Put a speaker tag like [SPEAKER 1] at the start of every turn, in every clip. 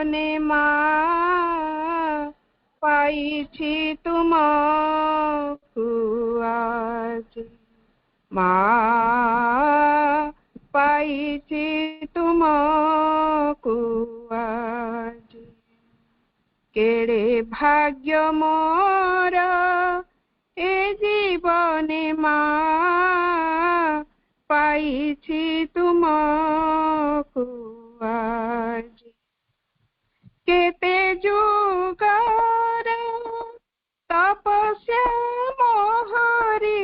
[SPEAKER 1] जीवने माँ पाइछि तुमको आज माँ पाइछि तुमको आज केड़े भाग्य मोर ए जीवने माँ पाइछि तुमको आज केते जुगर तपस्या मोहरी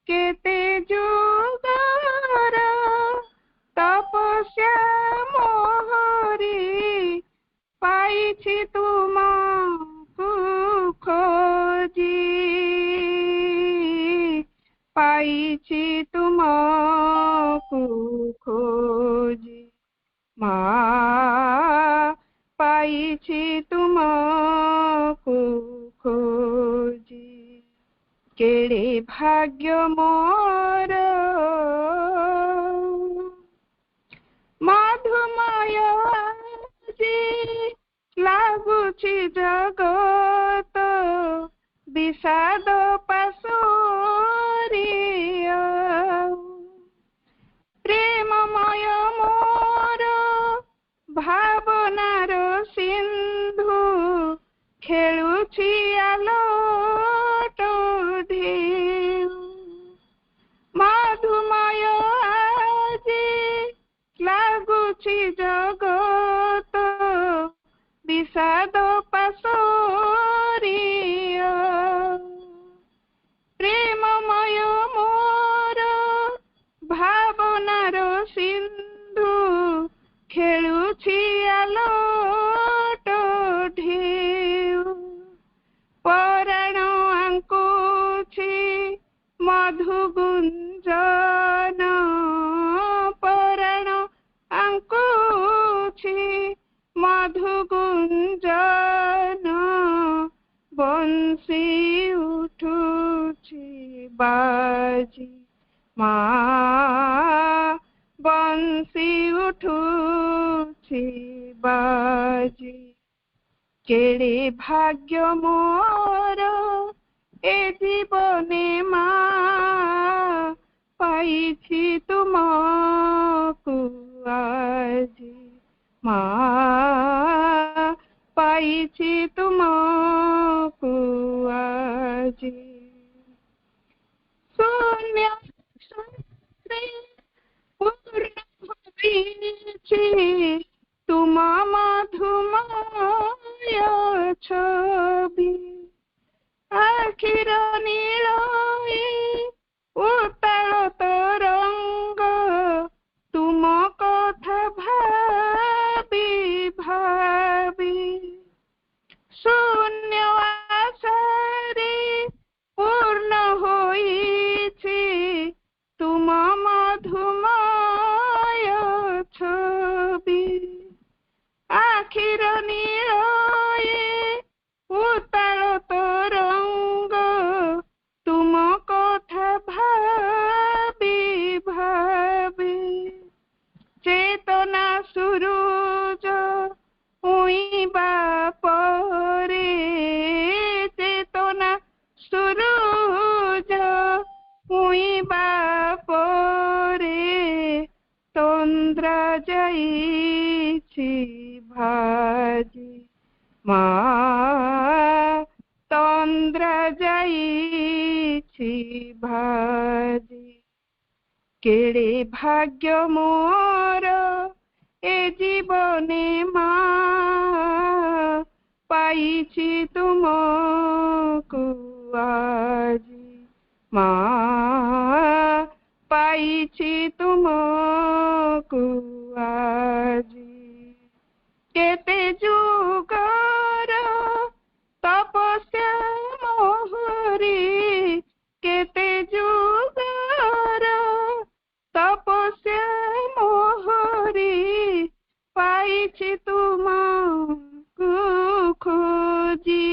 [SPEAKER 1] केते जुगर तपस्या मोहरी पाइछि तुमको खोजी पाइछि तुमको खोजी माँ पाइछि तुमको खोजी केड़े भाग्य मोर मधुमय जी लाଗୁଛି जगत विषाद पाशोरिया प्रेममय मोर भावनार सिंधु खेलुछि आलोट ढेउ मधुमय आजी लाଗୁଛି जगत विषाद पाशोरिया प्रेममय मोर भावनार सिंधु खेलुछि आलोट ढेउ पराण आंकुछि मधुगुंजन पराण आंकुछि मधुगुंजन बंसी उठुछि बाजी माँ बंसी उठुछि बाजी केड़े भाग्य मोर ए जीवने माँ पाइछि तुमको आजी माँ पाइछि तुमको आजी शून्य पूर्ण होइछि तुम मधुमय छवि आखिर नीलई उताल तरंग तुम कथा भाबी भाबी शून्य आशारे पूर्ण होइछि तुम मधुमय छवि आखिर नीलई उताल तरंग तुम कथा भाबी भाबी चेतना सुरुज उइबा परे चेतना सुरुज उइबा परे तंद्रा जाइछि भाजी माँ तंद्रा जाइछि भाजी केड़े भाग्य मोर ए जीवने माँ पाइछि तुमको आजी माँ पाइछि तुमको आजी केते जुगर तपस्या मोहरी केते जुगर तपस्या मोहरी पाइछि तुमको खोजी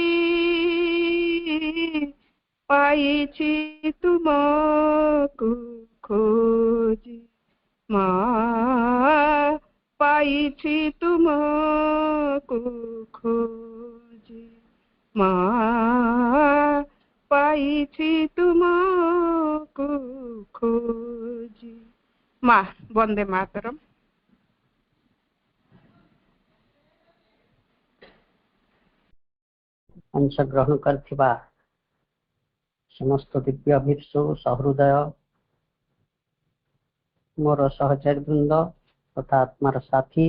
[SPEAKER 1] पाइछि तुमको खोजी माँ पाइछि पाइछि तुमको खोजी माँ पाइछि तुमको खोजी। माँ वंदे मातरम।
[SPEAKER 2] अंशग्रहण करथिबा समस्त दिव्य भिक्षु सहृदय मोर सहचारी वृंद तथा आत्मार साथी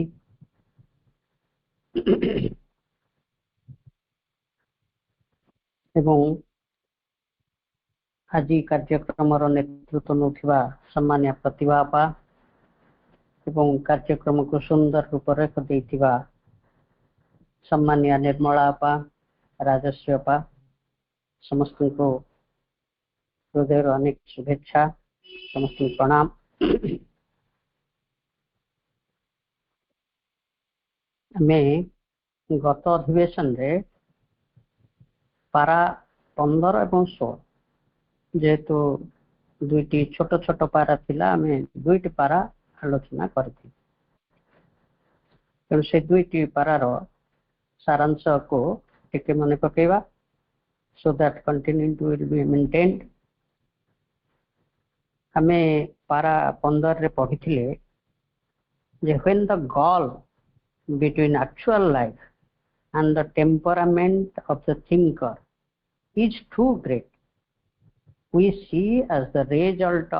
[SPEAKER 2] एवं आज कार्यक्रम नेतृत्व नौथिबा सम्मान्य प्रतिभा आपा एवं कार्यक्रम को सुंदर रूपरेख देथिबा सम्मान्य निर्मला आपा राजस्वी आपा समस्त को हृदय अनेक शुभेच्छा समस्त प्रणाम। मैं गत अधिवेशन रे पारा 15 एवं 16 जेहेतु दुईटी छोट छोट पारा थिला आमे दुईटी पारा आलोचना करथि तेणु से दुईटी पारार सारांश को टिके मने पकेवा so that continuity will be maintained। हमें पारा 15 रे पढ़िथिले जे when the gulf between actual life and the temperament of the thinker is too great, we see as the result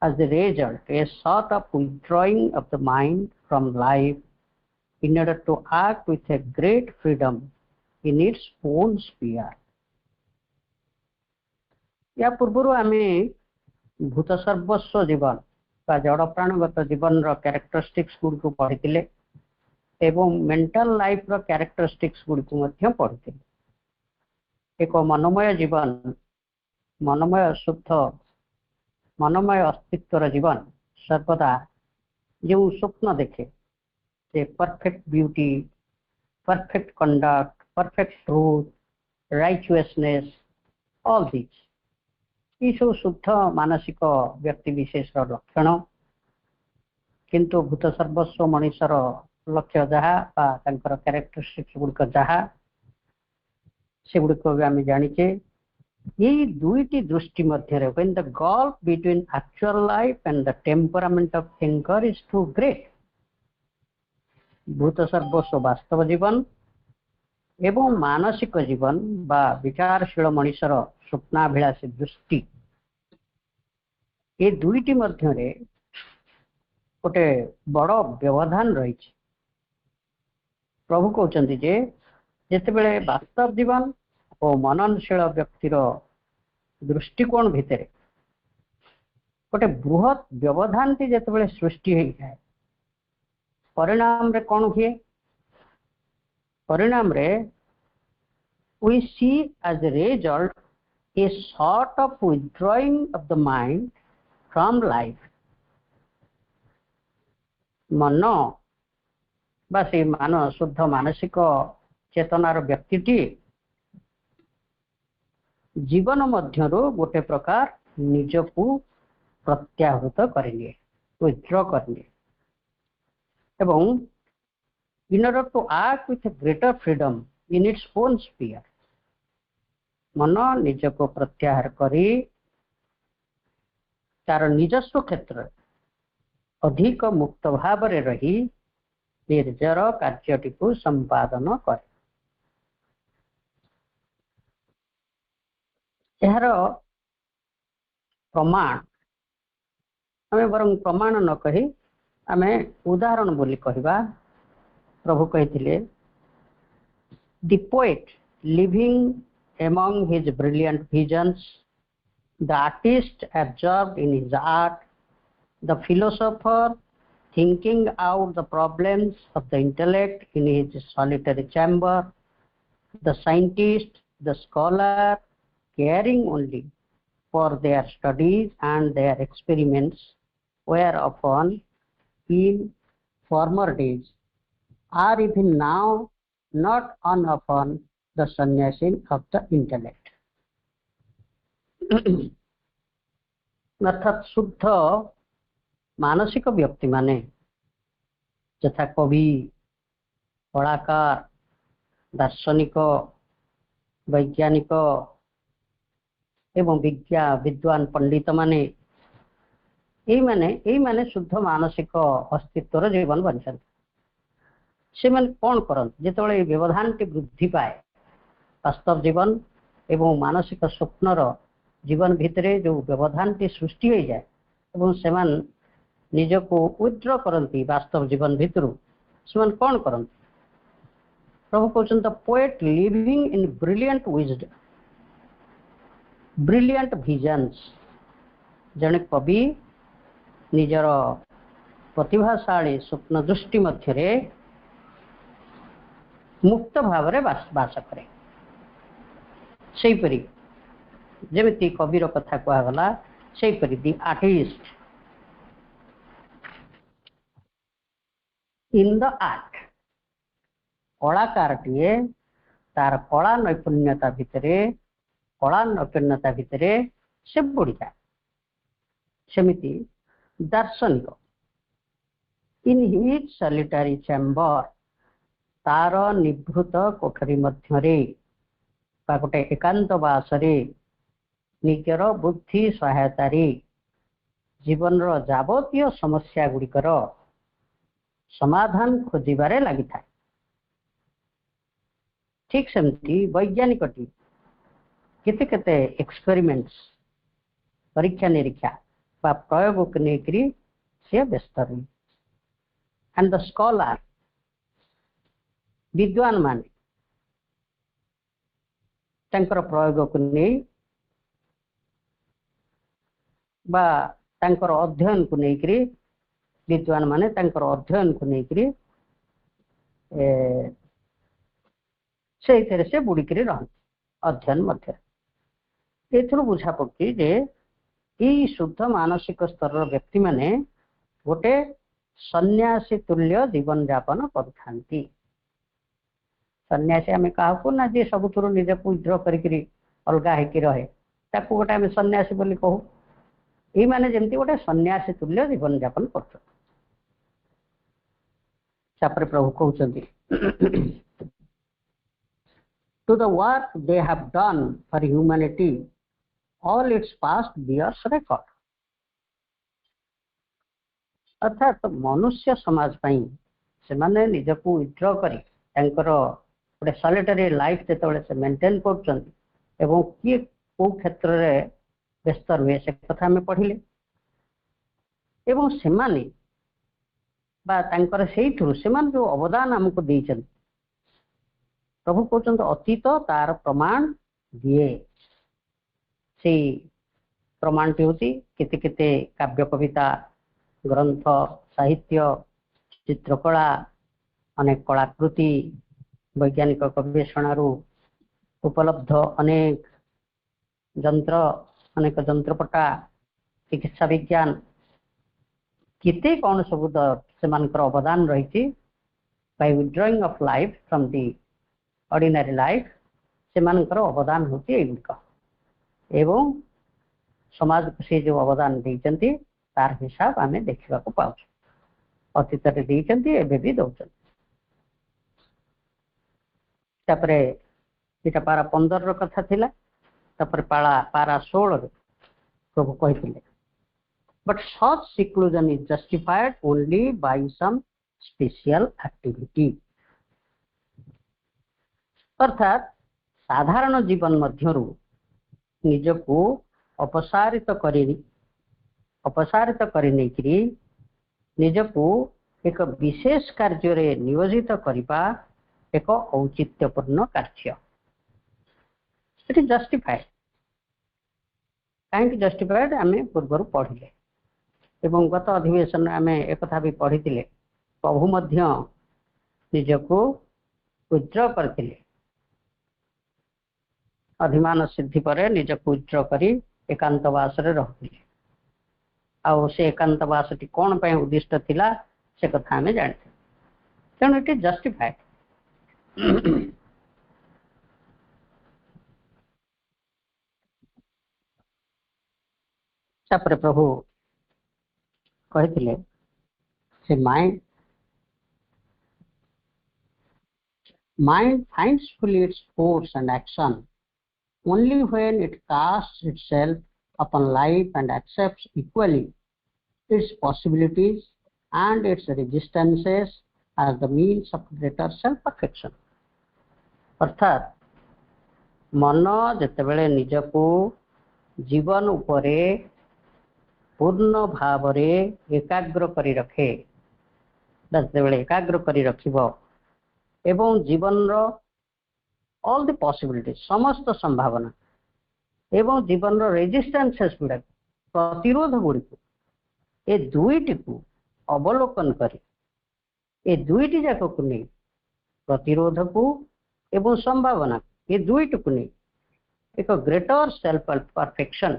[SPEAKER 2] a sort of withdrawing of the mind from life in order to act with a great freedom in its own sphere। या पूर्व आमे भूत सर्वस्व जीवन बा जड़ प्राणगत जीवन रो characteristics good को पढ़िथिले एवं मेंटल लाइफ रो कैरेक्टरिस्टिक्स गुड को मध्य पढ़िथिले। एक मनोमय जीवन मनोमय शुद्ध मनोमय अस्तित्वर जीवन सर्वदा जो स्वप्न देखे जे perfect beauty perfect conduct perfect truth righteousness all this ये सब शुद्ध मानसिक व्यक्ति विशेष लक्षण किंतु भूत सर्वस्व मनुष्यर लक्ष्य जहाँ कैरेक्टरिस्टिक्स गुड़िक जहाँ से गुड़िक आम जाचे यही दुईटी दृष्टि मध्य when the gulf between actual life and the temperament of thinker is too great, भूत सर्वस्व वास्तव जीवन एवं मानसिक जीवन बा विचारशील मनुष्यर स्वप्नाभिलाषी दृष्टि ये दुईटी मध्य गोटे बड़ व्यवधान रही। प्रभु कहते जे जितेबले वास्तव जीवन और मननशील व्यक्तिर दृष्टिकोण भितर गोटे बृहत व्यवधान टी जितेबले सृष्टि होता है परिणाम रे कौन हुए परिणाम रे we see as a result a sort of withdrawing of the mind from life। मन बा से मान शुद्ध मानसिक चेतनार व्यक्ति जीवन मध्यरु गोटे प्रकार निजकू प्रत्याहृत करेंगे विथड्र करेंगे एवं in order to act with a greater freedom in its own sphere मन निजको प्रत्याहार करी तार निजस्व क्षेत्र अधिक मुक्त भाव रे रही निर्जर कार्यटी को संपादन करे। यार प्रमाण आम बर प्रमाण न कही आम उदाहरण बोली कहवा प्रभु कही the poet living among his brilliant visions, the artist absorbed in his art, the philosopher thinking out the problems of the intellect in his solitary chamber, the scientist, the scholar caring only for their studies and their experiments were often in former days are even now not unoften the sannyasi of the intellect। अर्थात शुद्ध मानसिक व्यक्ति माने ଯଥା କବି, କଳାକାର, ଦାର୍ଶନିକ, ବୈଜ୍ଞାନିକ ଏବଂ ବିଦ୍ୱାନ ପଣ୍ଡିତ ମାନେ ଏଇମାନେ ଶୁଦ୍ଧ ମାନସିକ ଅସ୍ତିତ୍ୱର ଜୀବନ ବଞ୍ଚିଛନ୍ତି। ସେମାନେ କ'ଣ କରନ୍ତି ଯେତେବେଳେ এই ବ୍ୟବଧାନଟି ବୃଦ୍ଧି ପାଏ, ବାସ୍ତବ ଜୀବନ ଏବଂ ମାନସିକ ସ୍ୱପ୍ନର ଜୀବନ ଭିତରେ ଯେଉଁ ବ୍ୟବଧାନଟି ସୃଷ୍ଟି ହୋଇଯାଏ ଏବଂ ସେମାନେ ନିଜକୁ ୱିଥଡ୍ର କରନ୍ତି ବାସ୍ତବ ଜୀବନ ଭିତରୁ, ସେମାନେ କ'ଣ କରନ୍ତି? ପ୍ରଭୁ କହୁଛନ୍ତି, poet living in brilliant wisdom, brilliant visions. ଜଣେ କବି ନିଜର ପ୍ରତିଭାଶାଳୀ ସ୍ୱପ୍ନ ଦୃଷ୍ଟି ମଧ୍ୟରେ ମୁକ୍ତ ଭାବରେ ବାସ କରେ। ସେହିପରି ଯେମିତି କବିର କଥା କୁହାଗଲା, ସେହିପରି ଦି ଆର୍ଟିଷ୍ଟ ଇନ୍ ଦ ଆର୍ଟ, କଳାକାରଟିଏ ତାର କଳା ନୈପୁଣ୍ୟତା ଭିତରେ ସେ ବୁଡ଼ିଯାଏ। ସେମିତି ଦାର୍ଶନିକ ଇନ୍ ହିଜ୍ ସଲିଟାରୀ ଚେମ୍ବର, ତାର ନିଭୃତ କୋଠରୀ ମଧ୍ୟରେ ବା ଗୋଟେ ଏକାନ୍ତବାସରେ ନିଜର ବୁଦ୍ଧି ସହାୟତାରେ ଜୀବନର ଯାବତୀୟ ସମସ୍ୟା ଗୁଡ଼ିକର ସମାଧାନ ଖୋଜିବାରେ ଲାଗିଥାଏ। ଠିକ୍ ସେମିତି ବୈଜ୍ଞାନିକଟି କେତେ କେତେ ଏକ୍ସପେରିମେଣ୍ଟସ୍, ପରୀକ୍ଷା ନିରୀକ୍ଷା ବା ପ୍ରୟୋଗକୁ ନେଇକରି ସେ ବ୍ୟସ୍ତ ରୁହେ। ଆଣ୍ଡ ଦ ସ୍କଲାର, ବିଦ୍ୱାନ ମାନେ ତାଙ୍କର ପ୍ରୟୋଗକୁ ନେଇ ବା ତାଙ୍କର ଅଧ୍ୟୟନକୁ ନେଇକରି, ବିଦ୍ୱାନ ମାନେ ତାଙ୍କର ଅଧ୍ୟୟନକୁ ନେଇକରି ସେଇଥିରେ ସେ ବୁଡ଼ିକିରି ରହନ୍ତି ଅଧ୍ୟୟନ ମଧ୍ୟରେ। ଏଥିରୁ ବୁଝା ପଡୁଛି ଯେ ଏଇ ଶୁଦ୍ଧ ମାନସିକ ସ୍ତରର ବ୍ୟକ୍ତିମାନେ ଗୋଟେ ସନ୍ନ୍ୟାସୀ ତୁଲ୍ୟ ଜୀବନ ଯାପନ କରୁଥାନ୍ତି। ସନ୍ନ୍ୟାସୀ ଆମେ କାହାକୁ ନା ଯିଏ ସବୁଥିରୁ ନିଜକୁ ୱିଥଡ୍ର କରିକିରି ଅଲଗା ହେଇକି ରହେ, ତାକୁ ଗୋଟେ ଆମେ ସନ୍ନ୍ୟାସୀ ବୋଲି କହୁ। ଏଇମାନେ ଯେମିତି ଗୋଟେ ସନ୍ନ୍ୟାସୀ ତୁଲ୍ୟ ଜୀବନ ଯାପନ କରୁଛନ୍ତି। ତାପରେ ପ୍ରଭୁ କହୁଛନ୍ତି, to the work they have done for humanity, all its past years record। ଅର୍ଥାତ ମନୁଷ୍ୟ ସମାଜ ପାଇଁ ସେମାନେ ନିଜକୁ ୱିଥଡ୍ର କରି ତାଙ୍କର ଗୋଟେ ସଲିଟାରୀ ଲାଇଫ ଯେତେବେଳେ ସେ ମେଣ୍ଟେନ୍ କରୁଛନ୍ତି ଏବଂ କିଏ କୋଉ କ୍ଷେତ୍ରରେ ବ୍ୟସ୍ତ ରୁହେ ସେ କଥା ଆମେ ପଢିଲେ, ଏବଂ ସେମାନେ ବା ତାଙ୍କର ସେଇଥିରୁ ସେମାନେ ଯୋଉ ଅବଦାନ ଆମକୁ ଦେଇଛନ୍ତି, ପ୍ରଭୁ କହୁଛନ୍ତି ଅତୀତ ତାର ପ୍ରମାଣ ଦିଏ। ସେଇ ପ୍ରମାଣଟି ହେଉଛି କେତେ କେତେ କାବ୍ୟ କବିତା, ଗ୍ରନ୍ଥ, ସାହିତ୍ୟ, ଚିତ୍ରକଳା, ଅନେକ କଳାକୃତି, ବୈଜ୍ଞାନିକ ଗବେଷଣାରୁ ଉପଲବ୍ଧ ଅନେକ ଯନ୍ତ୍ରପଟା, ଚିକିତ୍ସା ବିଜ୍ଞାନ, କେତେ କ'ଣ ସବୁ ସେମାନଙ୍କର ଅବଦାନ ରହିଛି। By withdrawing of life from the ordinary life, ସେମାନଙ୍କର ଅବଦାନ ହେଉଛି ଏଗୁଡ଼ିକ। ଏବଂ ସମାଜକୁ ସେ ଯେଉଁ ଅବଦାନ ଦେଇଛନ୍ତି ତାର ହିସାବ ଆମେ ଦେଖିବାକୁ ପାଉଛୁ। ଅତୀତରେ ଦେଇଛନ୍ତି, ଏବେ ବି ଦଉଛନ୍ତି। ତାପରେ ଏଇଟା ପାରା 15ର କଥା ଥିଲା। ତାପରେ ପାରା 16ରେ ପ୍ରଭୁ କହିଥିଲେ, but such seclusion is justified only by some special activity। ଅର୍ଥାତ ସାଧାରଣ ଜୀବନ ମଧ୍ୟରୁ ନିଜକୁ ଅପସାରିତ କରି ନେଇକରି ନିଜକୁ ଏକ ବିଶେଷ କାର୍ଯ୍ୟରେ ନିୟୋଜିତ କରିବା ଏକ ଔଚିତ୍ୟପୂର୍ଣ୍ଣ କାର୍ଯ୍ୟ। ସେଠି ଜଷ୍ଟିଫାଏଡ୍। କାହିଁକି ଜଷ୍ଟିଫାଏଡ୍ ଆମେ ପୂର୍ବରୁ ପଢିଲେ ଏବଂ ଗତ ଅଧିବେଶନରେ ଆମେ ଏକଥା ବି ପଢିଥିଲେ। ପ୍ରଭୁ ମଧ୍ୟ ନିଜକୁ ୱିଥଡ୍ର କରିଥିଲେ। ଅଧିମାନ ସିଦ୍ଧି ପରେ ନିଜକୁ ୱିଥଡ୍ର କରି ଏକାନ୍ତବାସରେ ରହୁଥିଲେ। ଆଉ ସେ ଏକାନ୍ତବାସଟି କ'ଣ ପାଇଁ ଉଦ୍ଦିଷ୍ଟ ଥିଲା ସେ କଥା ଆମେ ଜାଣିଥିଲେ। ତେଣୁ ଏଠି ଜଷ୍ଟିଫାଏଡ୍। ତାପରେ ପ୍ରଭୁ କହିଥିଲେ, ସେ mind Mind finds fully its force and action only when it casts itself upon life and accepts equally its possibilities and its resistances as the means of greater self-perfection. अर्थात मन जेतेबेले निजको जीवन उपरे पूर्ण भाव रे एकाग्र करी रखे जेतेबेले एकाग्र करी रखिबो एवं जीवन रो ऑल द पॉसिबिलिटीज समस्त संभावना एवं जीवन रो रेजिस्टेंसेस गुड़ा प्रतिरोध गुड़ी ए दुईटी को अवलोकन करी ए दुईटी जाक को नहीं प्रतिरोध को एवं संभावना ये दुईटी को नहीं एक ग्रेटर सेल्फ परफेक्शन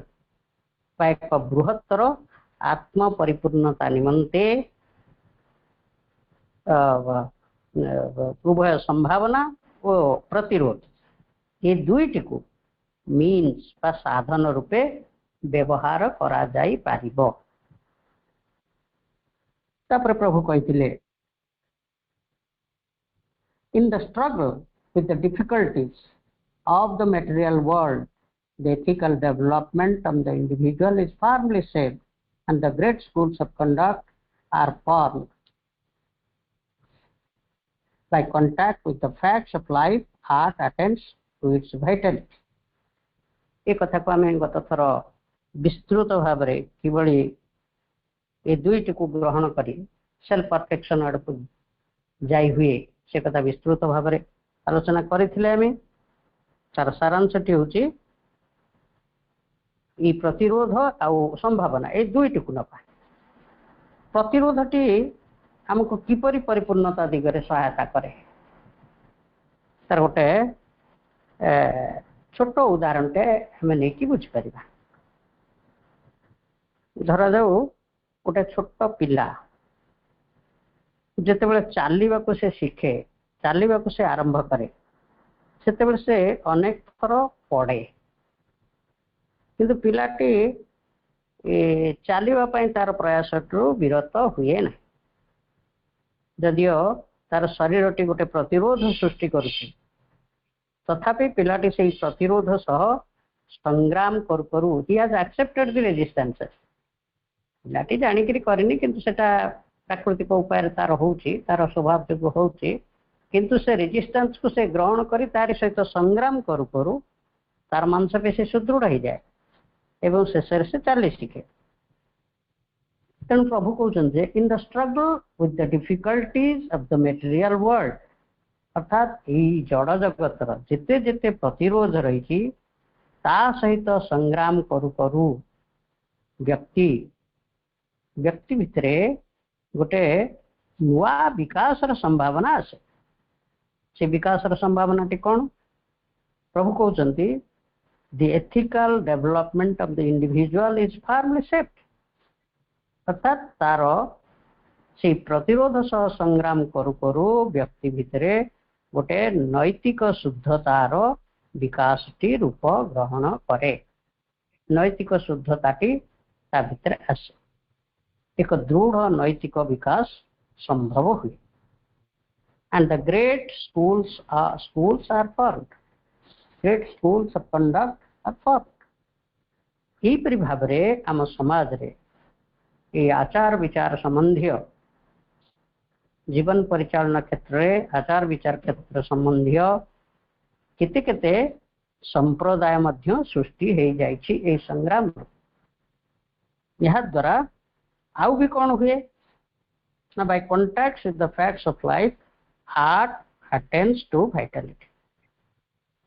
[SPEAKER 2] एक बृहत्तर आत्म परिपूर्णता निमंते उभय संभावना और प्रतिरोध ये दुईटी को मीन्स बा साधन रूपे व्यवहार करा जाई पारिबो। तापर प्रभु कहिथिले in the struggle with the difficulties of the material world, the ethical development of the individual is firmly set and the great schools of conduct are formed. By contact with the facts of life, art attends to its vitality. एक कथा को आम गत थर विस्तृत भाव में किभली ये दुईटी को ग्रहण करी सेल्फ परफेक्शन आड़ को जाई हुए से कथा विस्तृत भाव में आलोचना करथिले आमे। तार सारांशटी होची ई प्रतिरोध आउ संभावना ए दुईटी को नपा प्रतिरोधटी हमको किपरि परिपूर्णता दिगरे सहायता करे तार गोटे छोट उदाहरण टे हमें नहीं बुझी पारिबा। धरा जाऊ गोटे छोट पिला जेतेबेले चालिबा को से शिखे चालिबा को से आरंभ करे सेतेबेले से अनेक थर पड़े किंतु पिलाटी चालिबा पई तार प्रयासटू विरत हुए ना जदियो तार शरीरटी गोटे प्रतिरोध सृष्टि करुछि तथापि पिलाटी से प्रतिरोध सह संग्राम करू करू ही हैज एक्सेप्टेड द रेजिस्टेंसेस पिलाटी जानिकरी करनी किंतु सेटा प्राकृतिक उपाय तार होउछि तार स्वभाव जो होउछि किंतु से रेजिस्टेंस को से ग्रहण करी तार सहित संग्राम करू करू तार मांसपेशी सुदृढ़ हो जाए एवं शेषर से चली शिखे। तेणु प्रभु कहते in the struggle with the difficulties of the material world अर्थात यही जड़ जगतर जिते जिते प्रतिरोध रही ता सहित संग्राम करू करू व्यक्ति व्यक्ति भितर गोटे नुआ विकास संभावना आसे से विकास संभावना टी कौन प्रभु कहते the ethical development of the individual is formally shaped अर्थात तार से प्रतिरोध सह संग्राम करू करू व्यक्ति भितर गोटे नैतिक शुद्धतार विकास टी रूप ग्रहण करे नैतिक शुद्धताटी ता भितर आसे एक दृढ़ नैतिक विकास संभव हुए and the great schools are formed great schools of conduct are formed. एपरि भाव रे आम समाज रे ये आचार विचार संबंधी जीवन परिचालना क्षेत्र में आचार विचार क्षेत्र संबंधी केते केते संप्रदाय मध्य सृष्टि हो जाइए संग्राम यह द्वारा आउ भी कौन हुए ना by contact with the facts of life art attends to vitality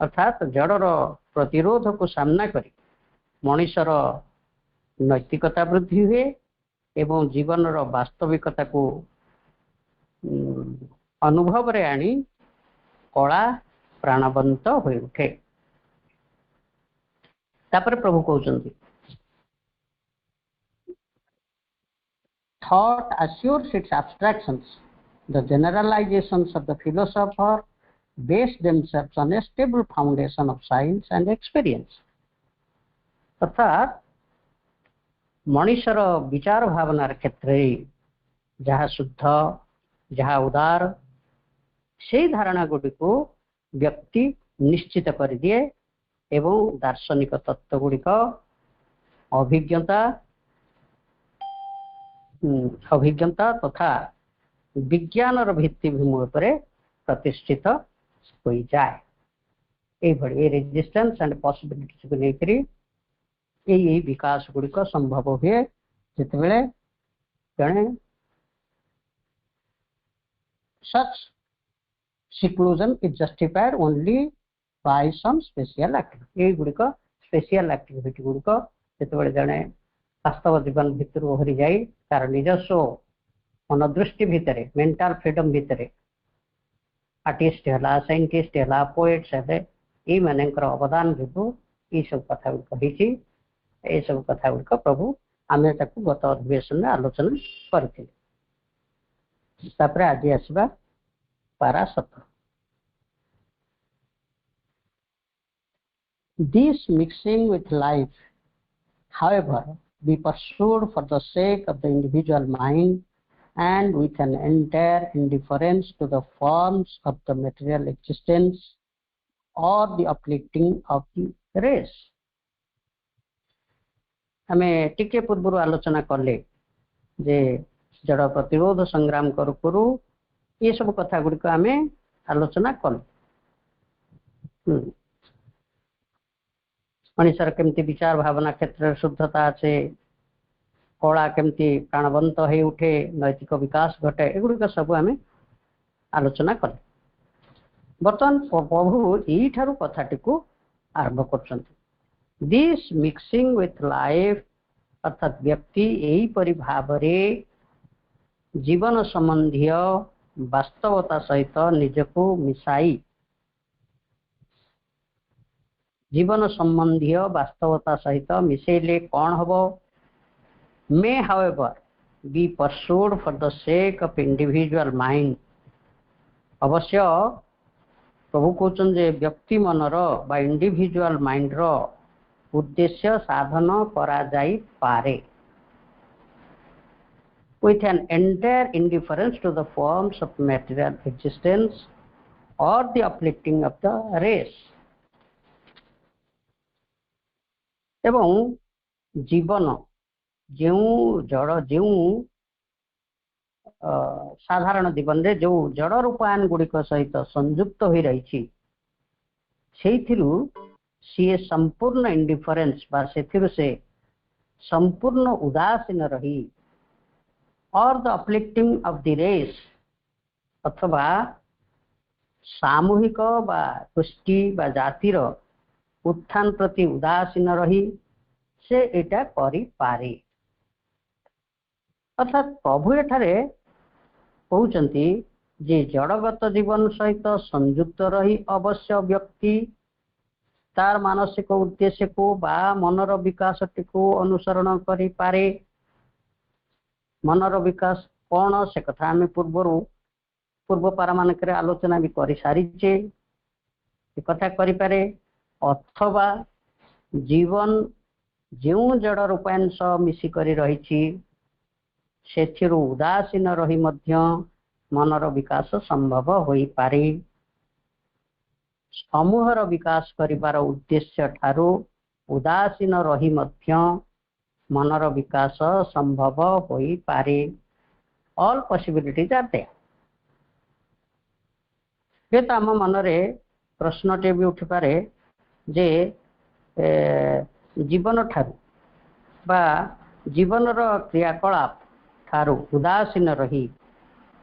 [SPEAKER 2] अर्थात जड़र प्रतिरोध को सामना करी मनुष्यर नैतिकता वृद्धि हुए एवं जीवन वास्तविकता को अनुभव रे आनी कला प्राणवंत हो उठे। तापर प्रभु कहते thought assures its abstractions the generalizations of the philosopher base themselves on a stable foundation of science and experience अर्थात मनुष्यर विचार भावनार क्षेत्र जहाँ शुद्ध जहाँ उदार से धारणा गुड़ी को व्यक्ति निश्चित कर दिए एवं दार्शनिक तत्व गुड़िक अभिज्ञता तथा विज्ञान भित्तिभूमि पर प्रतिष्ठित हो जाए। ये रेजिस्टेंस एंड पॉसिबिलिटीज को लेकर यही विकास गुड़िक संभव हुए जिते जड़े सच seclusion is justified only by some special activity। ये गुड़िक स्पेशल एक्टिविटी गुड़िक जिते जड़े वास्तव जीवन भितर ओहरी जाए तार निजस्व मनोदृष्टि भितर मेंटल फ्रीडम भितर आर्टिस्ट है साइंटिस्ट है पोएट्स है ये मानकर अवदान जो ये सब कथा गुड़िक ये सब कथा गुड़िक प्रभु आम गत अधिवेशन में आलोचना करते। आज आसवा पारा 17। This mixing with life, however, be pursued for the sake of the individual mind and with an entire indifference to the forms of the material existence or the uplifting of the race। हमें टिके पूर्व आलोचना कले जे जड़ प्रतिरोध संग्राम करू करू ये सब कथा गुड़िक आम आलोचना कलु। मनुष्यर केमती विचार भावना क्षेत्र शुद्धता अच्छे कला केमती प्राणवंत हो उठे नैतिक विकास घटे एगुड़िक सब आम आलोचना कले। बर्तमान प्रभु यही कथाटी को आरंभ कर दिस मिक्सिंग विथ लाइफ अर्थात व्यक्ति यही परि भाव जीवन संबंधी वास्तवता सहित निजको मिसाई जीवन संबंधी वास्तवता सहित मिसेले कौन हम may however be pursued for the sake of individual mind. अवश्य प्रभु कहते जे व्यक्ति मनर बा इंडिविजुअल माइंड रो उद्देश्य साधन करा जाई पारे with an entire indifference to the forms of material existence or the uplifting of the race। एवं जीवन जो जड़ जो साधारण जीवन रे जो जड़ रूपायन गुड़िक सहित संयुक्त हो रही सी संपूर्ण इंडिफरेंस बा से संपूर्ण उदासीन रही और the uplifting of the race अथवा सामूहिक बा गोष्ठी बा जातिर उत्थान प्रति उदासीन रही से एटा करि पारे। अर्थात प्रभु एठारे कहउचंती जे जड़गत जीवन सहित संयुक्त रही अवश्य व्यक्ति तार मानसिक उद्देश्य को बा मनर विकास को अनुसरण करि पारे। मनर विकास कौन से कथा आम पूर्व पारा मानक आलोचना भी कर सारीचे कथा करें। अथवा जीवन जो जड़ रूपायन सह मिसिक रही उदासीन रही मनर विकास संभव हो पारे। समूहर विकास करिबार उद्देश्य ठारू उदासीन रही मनर विकास संभव हो पारे। All possibilities are there. ये तो आम मनरे प्रश्नटे भी उठी पारे जे जीवन ठारू बा जीवनर क्रियाकलाप ठारू उदासीन रही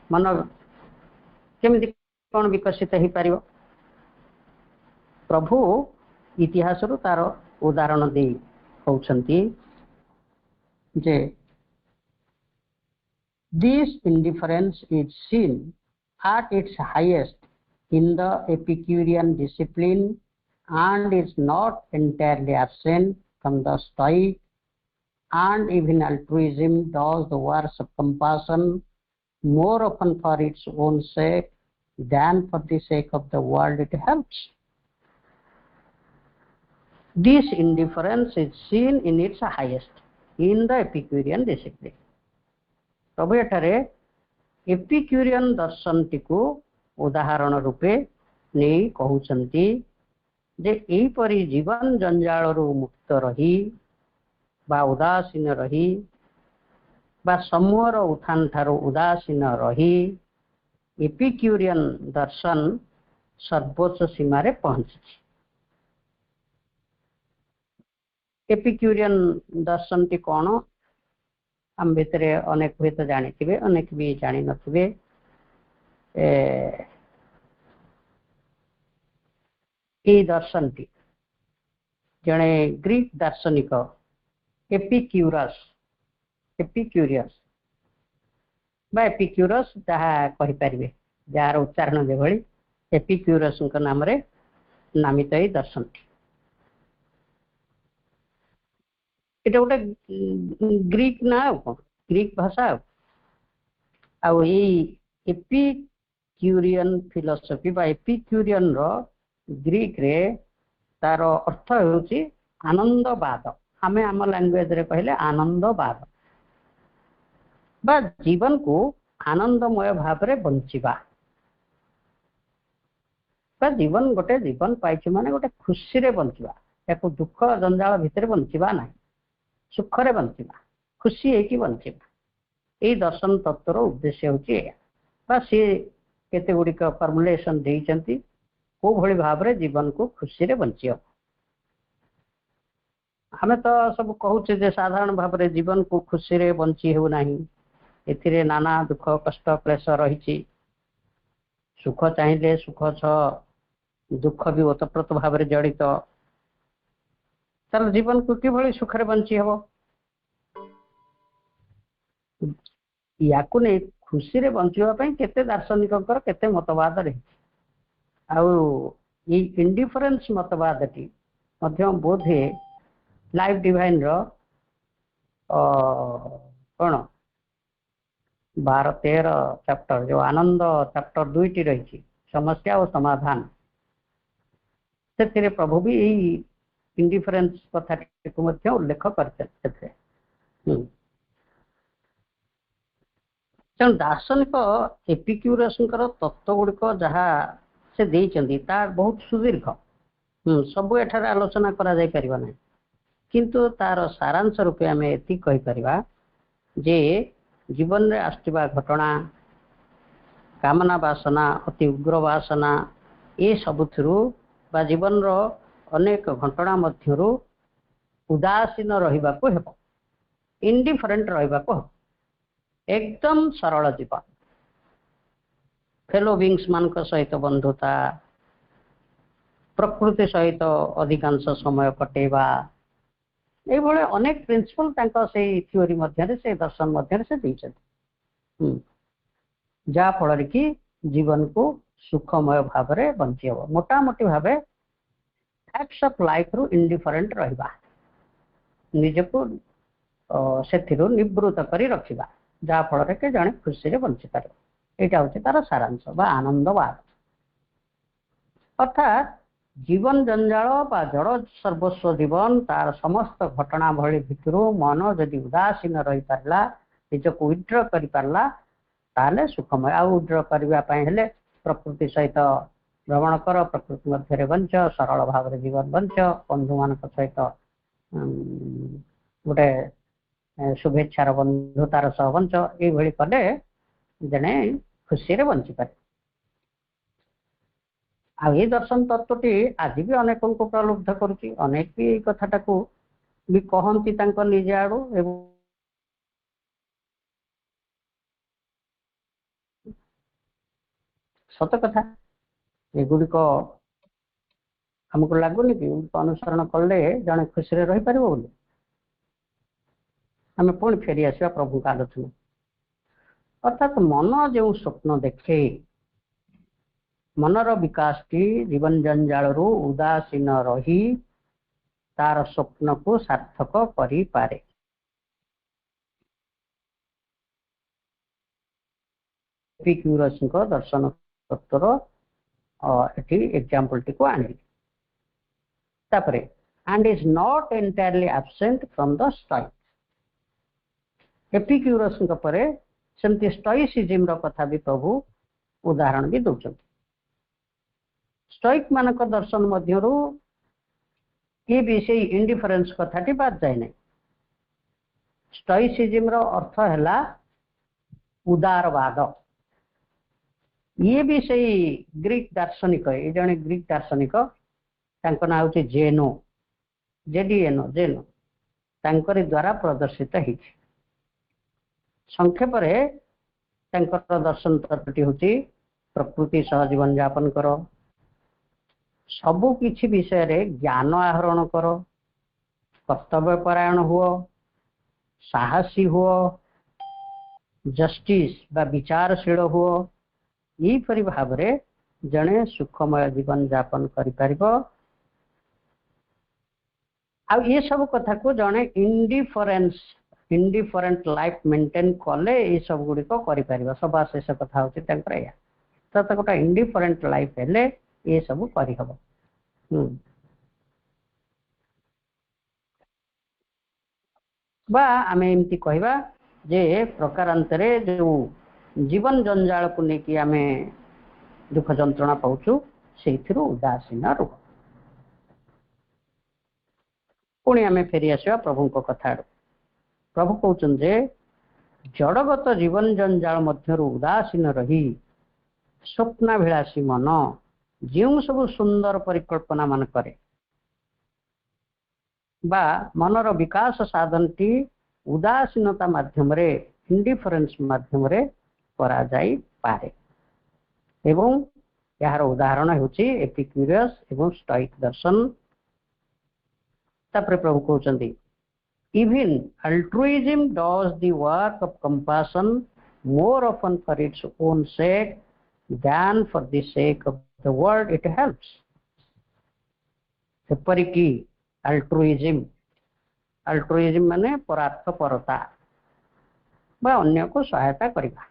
[SPEAKER 2] मन केमिति कौन विकसित हो पारिबो। प्रभु इतिहास रु तार उदाहरण दे कहउछंती जे this indifference is seen at its highest in the Epicurean discipline and is not entirely absent from the Stoic, and even altruism does the works of compassion more often for its own sake than for the sake of the world it helps. This indifference is seen in its highest in the Epicurean discipline। प्रभु एठारे Epicurean दर्शन T को उदाहरण रूपे नहीं कहउचंती जे एपरी जीवन जंजाल मुक्त रही बा उदासीन रही बा समूहर उत्थान ठारू उदासीन रही एपिक्यूरियन दर्शन सर्वोच्च सीमार पहुंची। एपिक्यूरियन दर्शन टी कौन आम भितर अनेक हुए तो जानी अनेक भी जानी नथिबे। दर्शन टी जड़े ग्रीक दार्शनिक एपिक्यूरस एपिक्यूरस जहाँ कहीपर जार उच्चारण जो एपिक्यूरस नाम नामित यही दर्शन टी ये गोटे ग्रीक ना ग्रीक भाषा एपिक्यूरियन फिलोसफी बा एपिक्यूरियन रो ग्रीक रे तार अर्थ होची आनंदवाद। आमे आम लैंग्वेज रे कहले आनंदवाद बा जीवन को आनंदमय भाव में बंचिबा बा जीवन गोटे जीवन पाइछ माने गोटे खुशी रे बंचिबा या दुख जंजाल भितर बंचिबा ना सुख रे बंचिबा खुशी है कि बंचिबा। यही दर्शन तत्वर उद्देश्य होची बा सी केते गुड़िक फॉर्मुलेशन देइचंती को भली भाव रे जीवन को खुशी रे बंचियो। हमें तो सब कहूचे जे साधारण भाव रे जीवन को खुशी रे बंची हो नाही एथिरे नाना दुख कष्ट क्लेश रही सुख चाहिए सुख छ दुख भी ओतप्रोत भाव में जड़ित तार जीवन को किभली सुख रे बंची हबो याकु नहीं खुशी रे बंचिबा पई केते दार्शनिकंकर केते मतवाद रही ये इंडिफरेंस मतवाद टी मध्य बोधे लाइफ डिवाइन रो कौन 12-13 चैप्टर जो आनंद चैप्टर 2 रही समस्या और समाधान से प्रभु भी यही इंडिफरेंस कथा को उल्लेख करते। तेणु दार्शनिक एपिक्यूरस तत्व गुड़िक जहाँ से देइचंदी तार बहुत सुदीर्घ सबू एठार आलोचना करा जाय परिबा नै किंतु तार सारांश रूपे आम एति कहि परिबा जे जीवन रे आसुवा घटना कामना वासना अति उग्र वासना ये सबुथुरु बा जीवन रो अनेक घटना मध्यरु उदासीन रहिबा को हेबो इंडिफरेंट रहिबा को एकदम सरल जीवन फेलो बींग्स मान सहित बंधुता प्रकृति सहित अधिकांश समय कटेबा ये अनेक प्रिंसिपल थ्योरी मध्य से दर्शन मध्य से जहाँ फल कि जीवन को सुखमय भाव में बंची हम मोटामोटी भाव फैक्ट्स ऑफ लाइफ रु इंडिफरेंट रहिबा निजको से निवृत्त करी रखिबा जहाँ फल के जड़े खुशी रे बंची पारे यहाँ हूँ तार सारांश बा आनंदवाद अर्थात जीवन जंजाल बा जड़ सर्वस्व जीवन तार समस्त घटना भली भितर मन जदि उदासीन रही पारला निजको विड्र करि पारला ताले सुखमय आ विड्र करने प्रकृति सहित भ्रमण कर प्रकृति मध्य बंच सरल भाव में जीवन बंच बंधु मान सहित गोटे शुभेच्छार बंधुतार सह बंच ये कले जड़े खुशी रे बंची पारे। आ ये दर्शन तत्वटी आज भी अनेक को प्रलुब्ध करुच्ची अनेक भी कथाटा को भी कहती निजे आड़ू सत कथा एगुड़िक आमको लगुनि कि अनुसरण कले जड़े खुशी रही पार बोली आम पुणी फेरी आसवा प्रभु का आलोचना अर्थात मन जो स्वप्न देखे मनर विकास टी जीवन जंजाल उदासीन रही तार स्वप्न को सार्थक करि पारे। एपिक्यूरस दर्शन तत्वर एटी एग्जांपल टी को आनी तापरे and is not entirely absent from the stoics। Epicurus परे सेमती स्टोइसिज्म रो कथा भी प्रभु उदाहरण भी दौरान स्टोइक मानक दर्शन मध्यरु ये भी से इंडिफरेंस कथाटी बाद जाए नहीं। स्टोइसिज्म रो अर्थ है उदारवाद। ये भी से ग्रीक दार्शनिक, ये जने ग्रीक दार्शनिक ना हूँ जेनो, जेडिएनो जेनो तांकरी द्वारा प्रदर्शित है। संक्षेप दर्शन तत्वटी हूँ प्रकृति सह जीवन यापन कर, सबु किछि विषय रे ज्ञान आहरण कर, कर्तव्य परायण हुओ, साहसी हुओ, जस्टिस बा विचारशील हुओ। यहीपरि भाव में जड़े सुखमय जीवन यापन कर ये सब कथा को जड़े इंडिफरेंट लाइफ मेंटेन कले ये सब गुड़िक कर सभा शेष कथा हूँ तो गोटे इंडिफरेंट लाइफ हेले ये सब करहब। बा आमे एमती कहवा जे प्रकारांतरे जो जीवन जंजाल को लेकिन आमे दुख जंत्रणा पाउछु से उदासीन रुह। पुणी आमे फेरी आसवा प्रभु कथा। प्रभु कहउछन जे जड़गत जीवन जंजाल मध्यरु उदासीन रही स्वप्नाभिलाषी मन जो सब सुंदर परिकल्पना मान करे बा मनर विकास साधनटी उदासीनता माध्यम रे इंडिफरेंस माध्यम रे करा जाई पारे। एवं यार उदाहरण होची एपिक्यूरियस एवं स्टोइक दर्शन। तापर प्रभु कहउछन्ती even altruism does the work of compassion more often for its own sake than for the sake of the world it helps। सेपरिकी अल्ट्रुइज्म माने परार्थपरता बा अन्य को सहायता करबा।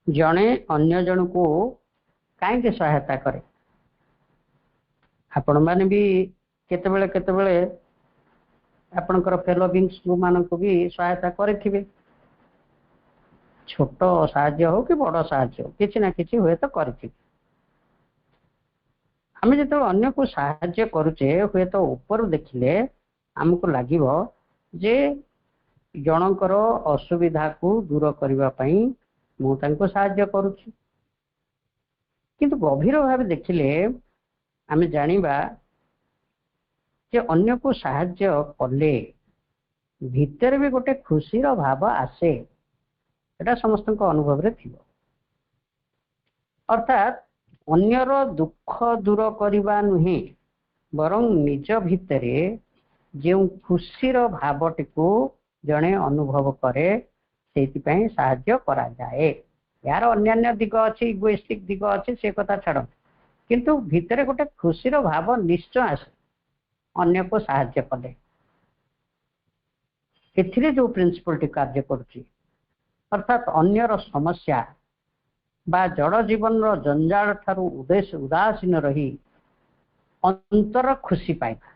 [SPEAKER 2] जने अन्य जन को कहीं सहायता करे। आपण माने भी केतेबेले आपणकर फेलो बींग्स मान को भी सहायता करे। छोट साहाय्य हो कि बड़ साहाय्य हो किसी ना किसी हुए तो करे। आम जो अन्य को साहाय्य करुचे हुए तो ऊपर देखिले आमको लगे जे जनकर असुविधा को दूर करने मुझे साहाय्य करुच्ची। किंतु गभीर भाव देखिले आम जानिबा जे अन्य को साहाय्य कले भितर भी गोटे खुशीर भाव आसे। एटा समस्त अनुभव रे थिबो। अर्थात अन्यर दुख दूर करवा नुहे बरं निज भितरे जो खुशीर भावटी को जड़े अनुभव करे से साहाय्य करा जाए। यार अन्य दिग अच्छी इगोइस्टिक दिग अच्छी से कथा छाड़ किंतु भितर गोटे खुशीर भाव निश्चय आसे अन्य को साहाय्य कले। एथिरे जो प्रिंसिपल टी कार्य करुची अर्थात अन्यर समस्या बा जड़ जीवन जंजाल ठारू उद्देश्य उदासीन रही अंतर खुशी पाइबा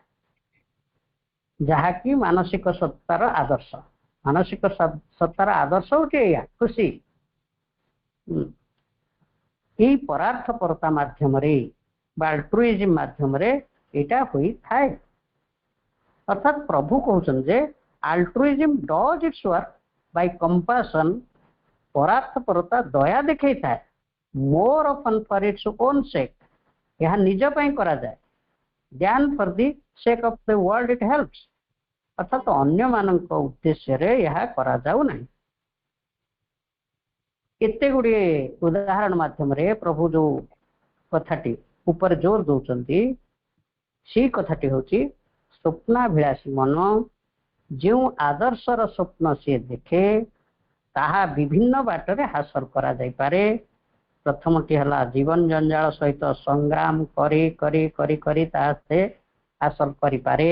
[SPEAKER 2] जहाँकि मानसिक सत्तार आदर्श। मानसिक सत्तार आदर्श होचे या खुशी। यही परार्थपरता माध्यम रे बा अल्ट्रुइज्म माध्यम रे एटा होई थाए। अर्थात प्रभु कहउछन जे altruism does its work by compassion. परार्थपरता दया देखै थाए more often for its own sake. यह निज पई करा जाए ध्यान for the sake of the world it helps. अर्थात अन्य मानक उद्देश्य रे यह करा जाऊ नहीं। केते गुडी उदाहरण माध्यम रे प्रभु जो कथाटी ऊपर जोर दौचंती सी कथाटी होची स्वप्नाभिलाषी मन जो आदर्शर स्वप्न से देखे ताहा विभिन्न बाटरे हासिल करा जाई पारे। प्रथमटी हला जीवन जंजाल सहित संग्राम करी करी करी करी तासे हासिल करि पारे।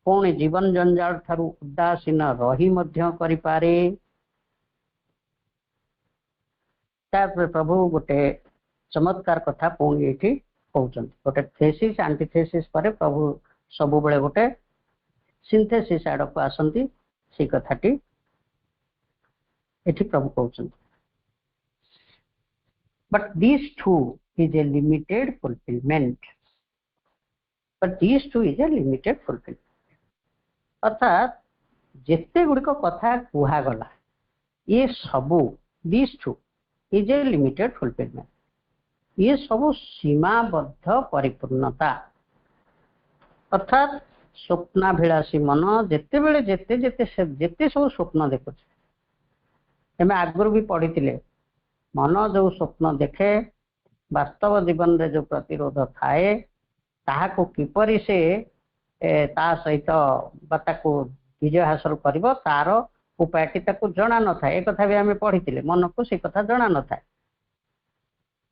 [SPEAKER 2] पुणी जीवन जंजाल ठारू उदासीन रही मध्य करि पारे। तापर प्रभु गोटे चमत्कार कथा पुणी एठी कहउछन। गोटे थेसिस एंटीथेसिस पर प्रभु सबु बेले गोटे सिंथेसिस आड़ को आसंती से कथाटी एठी प्रभु कहउछन। But these two is a limited fulfillment, but these two is a limited fulfillment. अर्थात जेते गुड़िक कथा कुहागला ये सबू these two is a limited fulfillment. ये सबू सीमाबद्ध परिपूर्णता अर्थात स्वप्नाभिलाषी मन जेते बेले जेते जेते जेते सब स्वप्न देखुचे एमे आगुर भी पढ़ी मन जो स्वप्न देखे वास्तव जीवन रे जो प्रतिरोध थाए ताहाको किपरि से ता सहित बाताको विजय हासिल करिवो तार उपायटी ताको जणा न थाए एक कथा भी आमे पढ़ी मन को से कथा जणा न थाए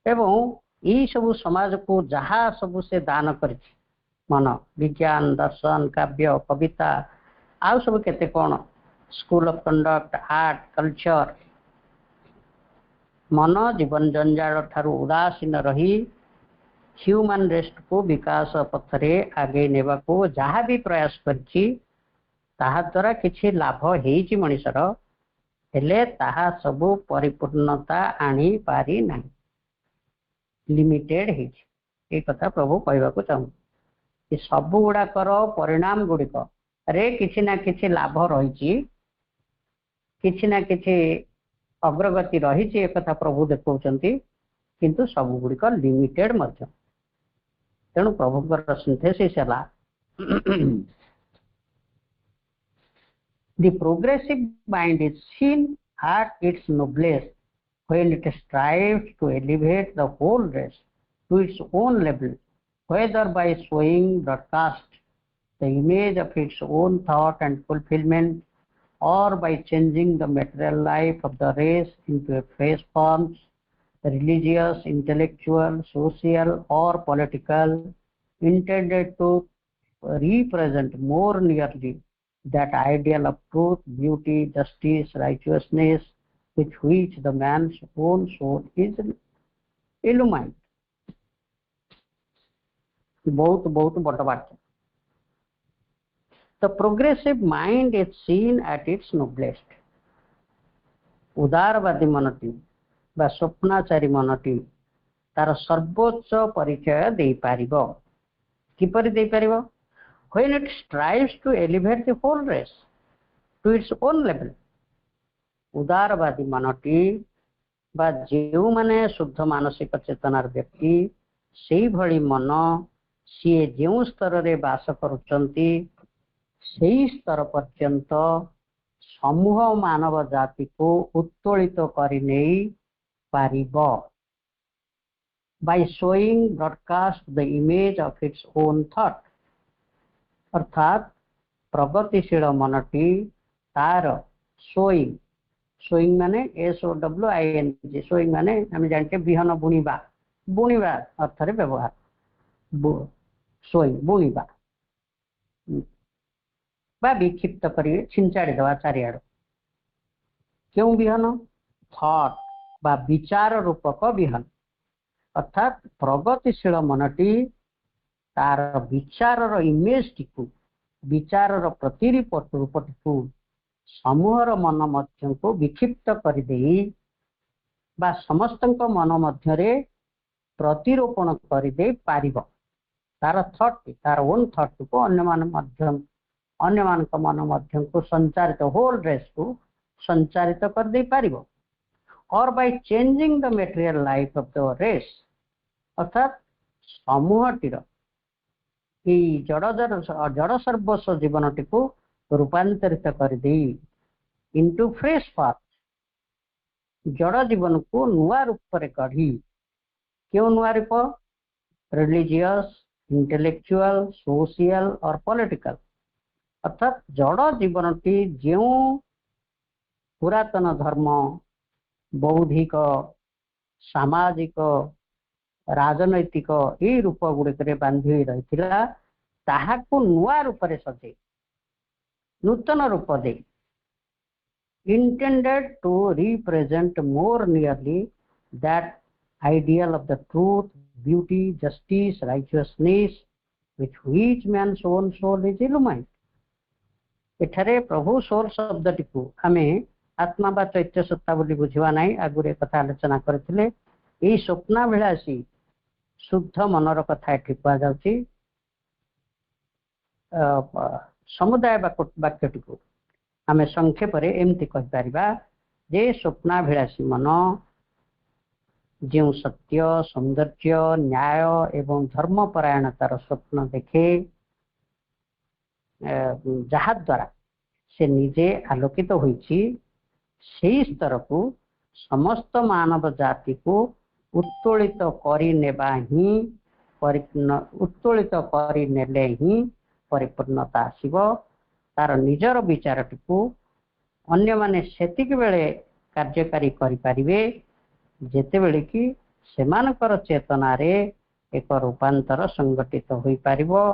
[SPEAKER 2] एवं ई सब समाज को जहाँ सब से दान कर मन विज्ञान दर्शन काव्य कविता आउ सब केते कौन school of conduct art culture मन जीवन जंजाल ठारू उदासीन रही ह्यूमन रेस्ट को विकास पथरे आगे नेबा को जहाँ भी प्रयास करछि ताहा द्वारा किछि लाभ हेछि मनुष्यर हेले ताहा सब परिपूर्णता आनी पारि नाही लिमिटेड हेछि ए कथा प्रभु कहबा को चाहू कि सब गुड़ाकर परिणाम गुड़िक रे किछि ना किछि लाभ रही किछि ना किछि अग्रगति रही एक कथा प्रभु देखौचंती किंतु सब गुड़िक लिमिटेड मध्य तेणु प्रभुकर सिंथेसिस है The progressive mind is seen at its noblest when it strives to elevate the whole race to its own level, whether by showing broadcast the image of its own thought and fulfillment, or by changing the material life of the race into a fresh forms, religious, intellectual, social, or political, intended to represent more nearly that ideal of truth, beauty, justice, righteousness, with which the man's own soul is illumined. बहुत बहुत बड़ वाक्य. The progressive mind is seen at its noblest. उदारवादी मनटी बा स्वप्नाचारी मनटी तार सर्वोच्च परिचय दे पारिबो किपरि दे पारिबो when it strives to elevate the whole race to its own level. उदारवादी मनटी बा जेउ माने शुद्ध मानसिक चेतनार व्यक्ति सेई भली मन सीए जेउ स्तर रे बास करुचंती सेई स्तर पर्यंत समूह मानव जाति को उत्तोलित करि नेई पारिबो by showing broadcast the image of its own thought. अर्थात प्रगतिशील मनटी तार शोइंग शोइंग माने SOWING शोइंग माने हम जानते बिहन बुणीबा बुणीबा अर्थ रे व्यवहार शोइंग बुणीबा बा विक्षिप्त करी छिंचाड़ी दवा चारियाड़ क्यों बिहन थॉट बा विचार रूपक बिहन अर्थात प्रगतिशील मनटी तार विचार इमेज टी विचार प्रतिरूप रूपटी समूहर मन मध्य को विक्षिप्त कर बा समस्त मन मध्य प्रतिरूपण कर दे पारिबो तार थॉट तार ओन थॉट को अन्य मान मन मध्य को संचारित होल रेस को संचारित कर दे पारिबो और by changing the material life of the race अर्थात समूहटीर जड़ सर्वस्व जीवन टी को रूपांतरित कर दे इनटू फ्रेश पाथ जड़ जीवन को नुआ रूप रे कढ़ी क्यों नुआ रूप रिलीजियस इंटेलेक्चुअल सोशल और पॉलिटिकल अर्थात जड़ जीवन टी जो पुरातन धर्म बौद्धिक सामाजिक राजनैतिक ये रूप गुड़िक बांधि रही ताहाको नुआ रूप रे सजे नूतन रूप दे intended to represent more nearly that ideal of the truth, beauty, justice, righteousness with which man's own soul is illumined. एठारे प्रभु सोल शब्द टी आमे आत्मा बा चैत्य सत्ता बोली बुझिबा नाही आगुरे कथा आलोचना करथिले एई स्वप्नाभिलाषी शुद्ध मनर कथा एठी कुआ जाउची। समुदाय वाक्यटी को आम संक्षेप एमती कहीपर जे स्वप्नाभिलाषी मन जो सत्य सौंदर्य न्याय एवं धर्मपरायणतार स्वप्न देखे जहा द्वारा से निजे आलोकित होइछि सेही स्तर को समस्त मानव जाति को उत्तोलित करि नेबा ही उत्तोलित करि नेले ही परिपूर्णता आसीबो। तार निजर विचारटी को अन्य माने सेतिक बेले कार्यकारी करि परिबे जेते बेले कि सेमानकर चेतना रे एक रूपांतर संगठित होई परिबो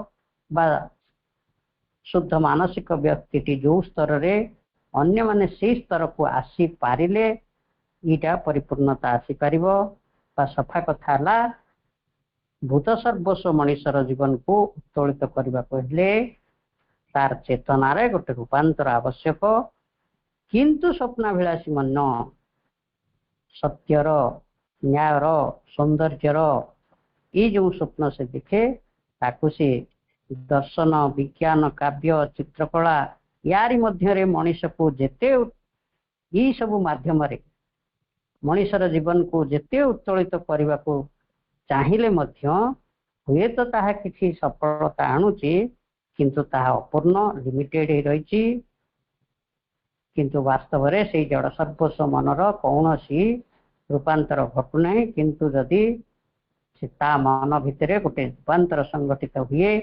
[SPEAKER 2] बा शुद्ध मानसिक व्यक्ति जो स्तर रे अन्य माने से स्तर को आसी पारिले ईटा परिपूर्णता आसी पारिबो। बा सफा कथा ला भूत सर्वस्व मनुष्यर जीवन को उत्तोलित करबा कहले तार चेतना रे गोटे रूपांतर आवश्यक। किंतु स्वप्नाभिलाषी मन सत्यर न्यायर सौंदर्यर ये जो स्वप्न से देखे ताकू से दर्शन विज्ञान काव्य चित्रकला यारी मध्य मनीष को जेते ये सब माध्यम मनीषर जीवन को जेते उत्तोलित करने को चाहिए हुए तो ताहा किसी सफलता आणुची किंतु ताहा अपूर्ण लिमिटेड रही। किंतु वास्तव में से जड़ सर्वस्व मनर कौन सी रूपांतर घटुना किंतु जदि ता मन भितर गोटे रूपांतर संगठित हुए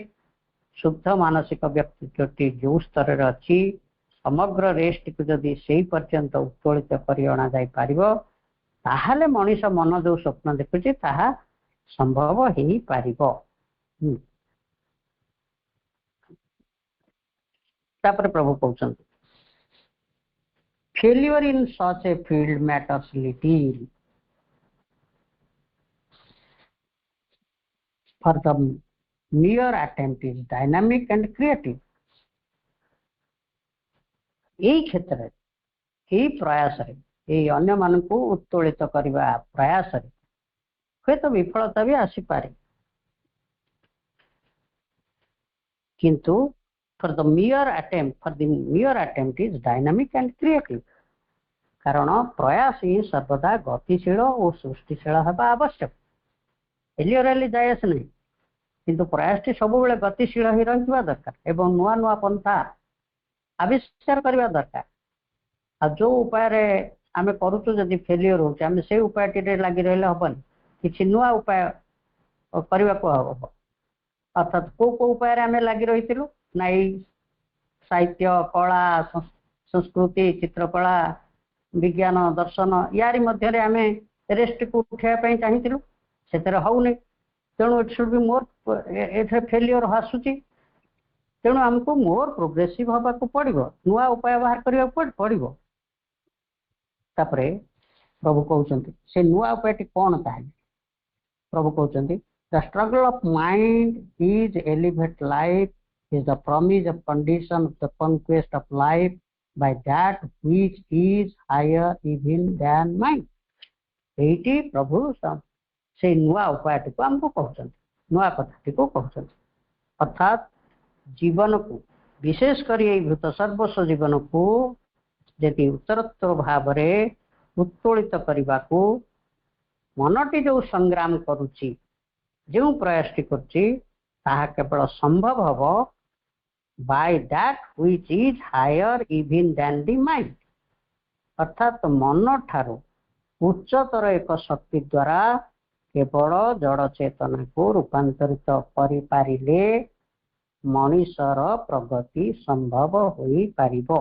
[SPEAKER 2] शुद्ध मानसिक व्यक्ति जो स्तर अच्छी समग्र रेस्ट को जदि से पर्यंत उत्तोलित कर जाई पारिबो ताहाले मनीष मन जो स्वप्न देखुची ताहा संभव ही पारिबो। तापर प्रभु कहउछन्ति failure in such a field matters little for the mere attempt is dynamic and creative। यही क्षेत्र यही प्रयास यही अन्य मान को उत्तोलित करने प्रयास हुए तो विफलता भी आसीपारे किंतु for the mere attempt is dynamic and creative। कारण प्रयास ही सर्वदा गतिशील और सृष्टिशील होगा आवश्यक। फेल्योर जायस नहीं किंतु प्रयास टी सब बेले गतिशील ही रहा दरकार एवं नुआ नुआ पंथा आविष्कार करने दरकार। आ जो उपाय आम करुचु जदि फेल्योर हो से उपाय टी लगी रही हेनी किसी नुआ उपाय करने को हम अर्थात को उपाय आम लगी रही ना साहित्य कला संस्कृति चित्रकला विज्ञान दर्शन यारी मध्य आम रेस्ट को उठाई चाहिए से होनी तेणु it should be more failure आसूची तेणु आमको मोर प्रोग्रेसिव हवा को पड़ो नुआ उपाय बाहर करने पड़ो। तापरे प्रभु कहते से नुआ उपाय कौन ताहले प्रभु कहते the struggle of mind is elevate life is the promise of condition of the conquest of life by that which is higher even than mind. एटी प्रभु से नुआ उपाय को आमको कहते नुआ कथाटी को कहते अर्थात जीवन को विशेषकर ये भूत सर्वस्व जीवन को यदि उत्तरोत्तर भाव में उत्तोलित करने को मनटी जो संग्राम करुच्ची जो प्रयासटी करुच्ची ताहा केवल संभव हम by that which is higher even than the mind. अर्थात मन ठारू उच्चतर एक शक्ति द्वारा केवल जड़ चेतना को रूपांतरित करि पारिले मनीषर प्रगति संभव होई पारिबो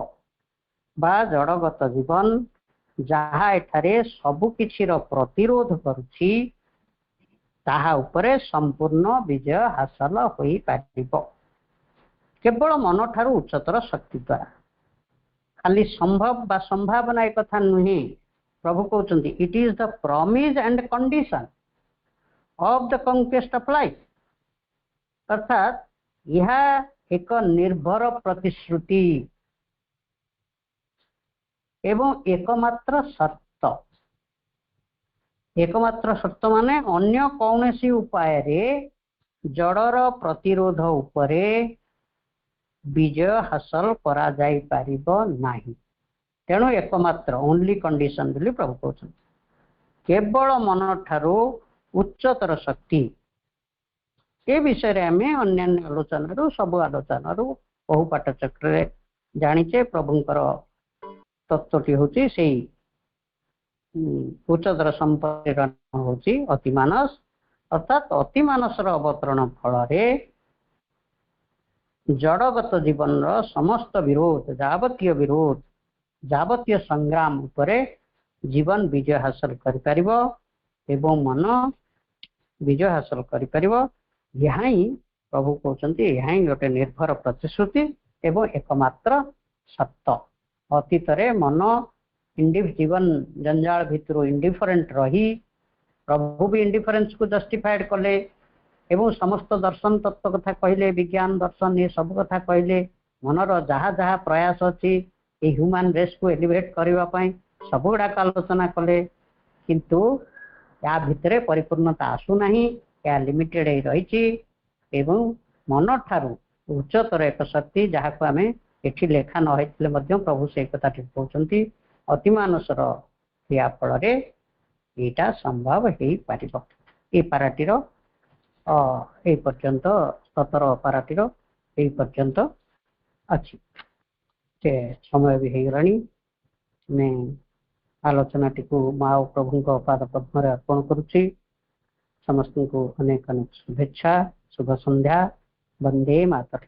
[SPEAKER 2] बा जड़गत जीवन जहाँ एठारे सबु किछिर प्रतिरोध करुछि ताहा उपरे संपूर्ण विजय हासिल होई पारिबो केवल मन ठारू उच्चतर शक्ति द्वारा। खाली संभव बा संभावना एक कथा नुहे प्रभु कहउछन्ति it is the promise and condition of the conquest of life. अर्थात यह एक निर्भर प्रतिश्रुति एवं एकमात्र शर्त एकमात्र सत्य माने अन्य कौनसी उपाय रे जड़र प्रतिरोध उपरे विजय हासिल करा जाई पारिबो नाही। तेणु एकमात्र ओनली कंडीशन बोली प्रभु कहते केवल मन ठारू उच्चतर शक्ति। ए विषय आम अन्य आलोचन सब आलोचन बहु पाठचक्र जाचे प्रभुंकर तत्वटी हूँ से उच्चतर संपत्तिर हूँ अतिमानस अर्थात अतिमानसर अवतरण फल जड़गत जीवन समस्त विरोध जावतीय संग्राम उपरे जीवन विजय हासिल कर मन विजय हासिल कर यहाँ ही प्रभु कहते यहाँ ही गोटे निर्भर प्रतिश्रुति एवं एकमात्र सत्य। अतीत मन जीवन जंजाल भितर इंडिफरेंट रही प्रभु भी इंडिफरेंस को जस्टिफाइड कले एवं समस्त दर्शन तत्व कथा कहले विज्ञान दर्शन ये सब कथा कहले मनर जहाँ जहाँ प्रयास अच्छी ह्यूमन रेस को एलिवेट करने सब गुड़ाक आलोचना कले किंतु या भितर परिपूर्णता आसुना या लिमिटेड रही एवं मन ठारू उच्चतर एक शक्ति जहाँ को आम ये लेखा नई प्रभु से कथा कहते अतिमानसर क्रिया फल यहाँ संभव हो पार। ये पाराटीर ए पर्यंत 17 पाराटीर ए पर्यंत अच्छी समय भी हो गलानी मैं आलोचना टी माँ प्रभु पाद पद्म अर्पण करुच्ची। समस्त को अनेक अनेक शुभेच्छा शुभ संध्या वंदे मातरम।